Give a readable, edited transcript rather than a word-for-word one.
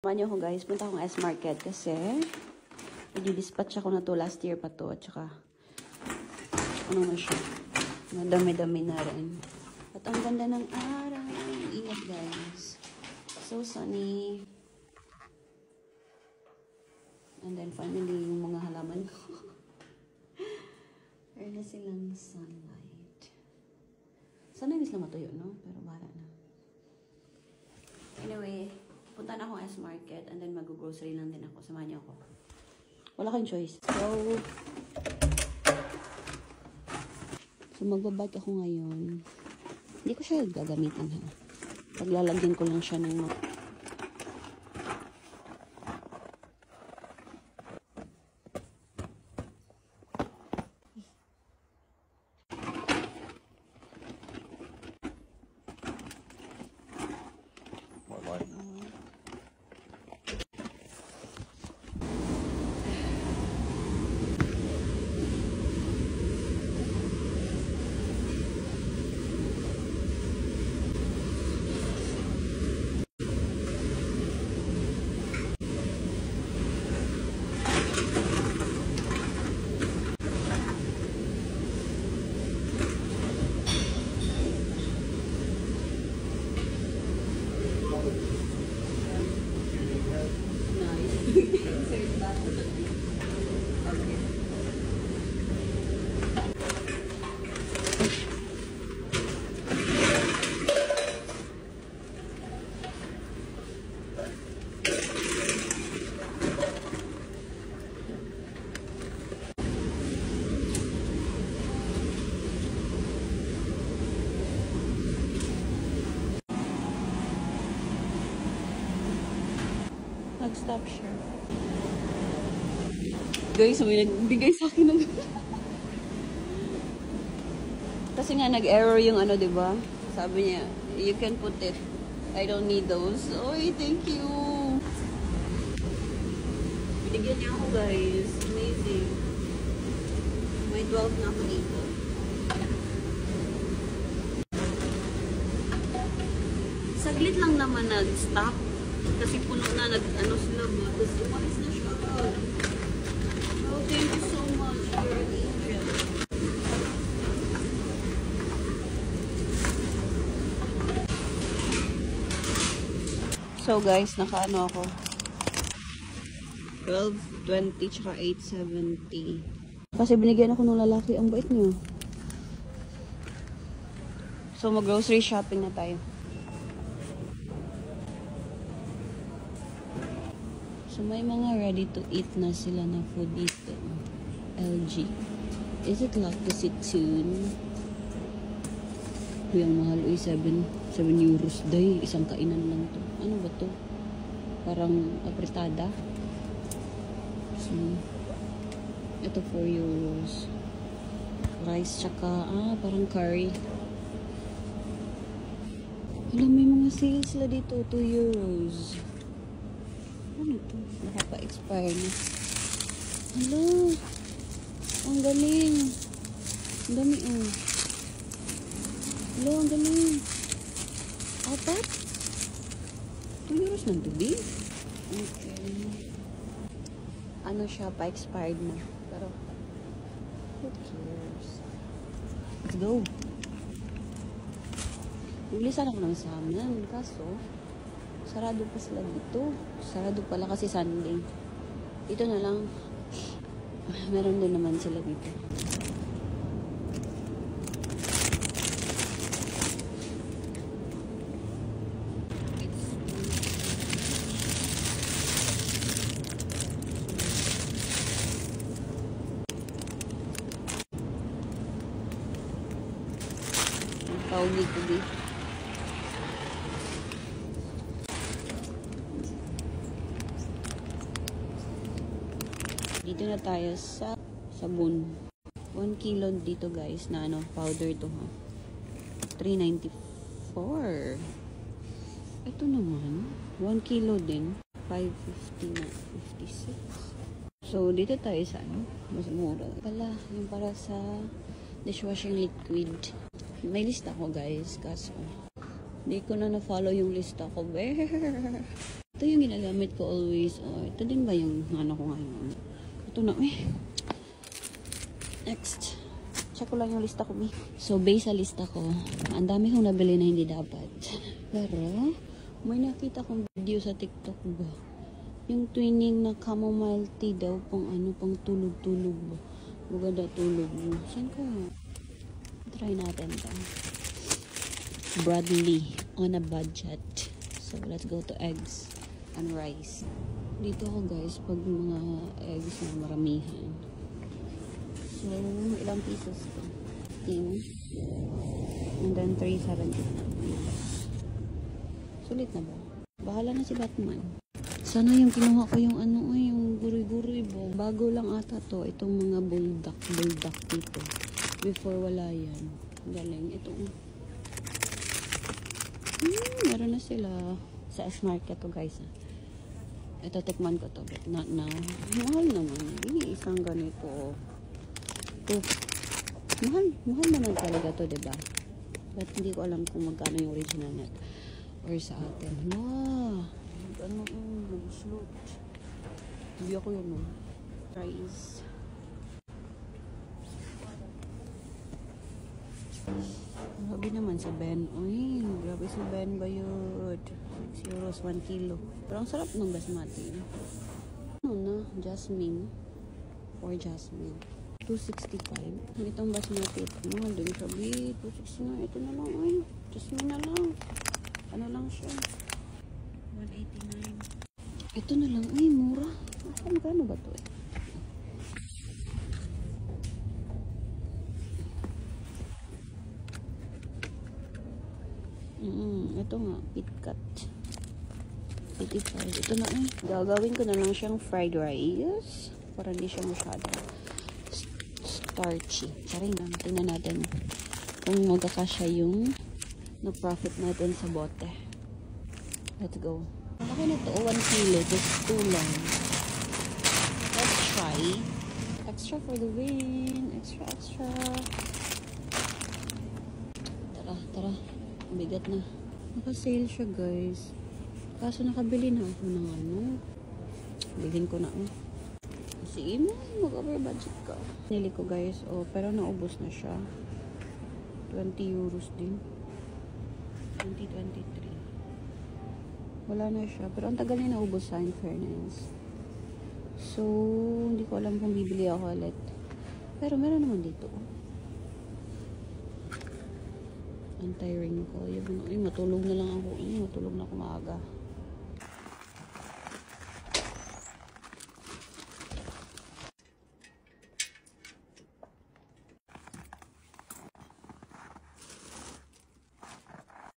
Samahan niyo ako guys, punta akong S-Market kasi i-dispatch ako na to last year pa to at saka ano na siya, madami-dami na rin. At ang ganda ng araw, ingat guys. So sunny. And then finally, yung mga halaman ko. Meron na silang sunlight. Sana hindi sila matuyo, no? Pero bahala na. Anyway, punta na akong S-Market and then mag-grocery lang din ako. Samahan niyo ako. Wala kang choice. So magbabike ako ngayon. Hindi ko siya gagamitin ha. Paglalagyan ko lang siya ng stop siya. Guys, may nagbigay sa akin ng kasi nga nag-error yung ano, diba? Sabi niya, you can put it. I don't need those. Oy, thank you. Binigyan niya ako, guys. Amazing. May 12 na ako dito. Saglit lang naman nag-stop. Kasi puno na, nag-ano sila ba? Tapos umalis na siya. Oh, thank you so much. You're an angel. So guys, naka-ano ako. 12.20 tsaka 8.70. Kasi binigyan ako ng lalaki. Ang bait niyo. So mag-grocery shopping na tayo. So, may mga ready to eat na sila na food dito. LG. Is it lactositune? Yung mahal. Uy, 7 euros day. Isang kainan lang to. Ano ba to? Parang apretada. So, ito 4 euros. Rice tsaka, parang curry. Alam, may mga sales sila dito. 2 euros. Ano ito? Nakapa-expire na. Hello! Ang galing! Ang dami, oh. Hello, ang galing! Apat? 2 euros ng tubig? Okay. Ano siya? Pa-expired na. Pero, who cares? Let's go! Bilisan ako ng salmon. Kaso, sarado pa sila dito. Sarado pala kasi Sunday. Dito na lang. Meron din naman sila dito. Ang pauwi ko dito. Dito na tayo sa sabon. 1 kilo dito guys na ano, powder to ha. 3.94. Ito naman, 1 kilo din. 5.50 na 56. So, dito tayo sa ano, mas mura. Pala, yung para sa dishwashing liquid. May lista ko guys, kaso hindi ko na na-follow yung lista ko. Ito yung ginagamit ko always. Oh, ito din ba yung ano ko ngayon? Ito na Next. Check ko lang yung lista ko, Mi. So, based sa lista ko, ang dami kong nabili na hindi dapat. Pero, may nakita kong video sa TikTok ba? Yung twinning na chamomile tea daw, pang tulog-tulog ba? Maganda tulog mo. Saan ko? Try natin ito. Bradley, on a budget. So, let's go to eggs and rice. Dito ko guys, pag mga eggs na maramihan. So, ilang pieces to? 10. And then 370. Sulit na ba? Bahala na si Batman. Sana yung kinuha ko yung yung guri-guri ba? Bago lang ata to. Itong mga buldak dito. Before wala yan. Galing. Ito. Meron na sila sa S-Market to guys. Ito, tikman ko to. But not now. Mahal naman. Isang ganito. Ito. Mahal naman talaga to, diba? But hindi ko alam kung magkano yung original net. Or sa atin. Nag-slot. Hindi ako yun, Rice. Grabe naman si Ben. Uy, grabe si Ben bayot. 6 euros 1 kilo. Pero ang sarap ng basmati. Ano na? Jasmine. Or Jasmine. 265. Itong basmati. Mahal din siya. 269. Ito na lang. Jasmine na lang. Ano lang siya? 189. Ito na lang. Mura. Magkano ba ito Ito nga, KitKat. 85. Ito na Gagawin ko na lang siyang fried rice. Para hindi siya masyado starchy. Charing lang. Tingnan natin kung magkakasya yung na-profit natin sa bote. Let's go. Malaki na ito. 1 kilo. Just 2 lang. Let's try. Extra for the win. Extra. Tara. Bigat na. Naka-sale siya guys. Kaso nakabili na ako ng bilhin ko na Sige mo, mag-over budget ka. Nili ko guys, pero naubos na siya. 20 euros din. 2023. Wala na siya. Pero ang tagal na naubos sa in fairness. So, hindi ko alam kung bibili ako ulit. Pero meron naman dito. Anti-wrinkle. Matulog na lang ako. Matulog na ako maaga.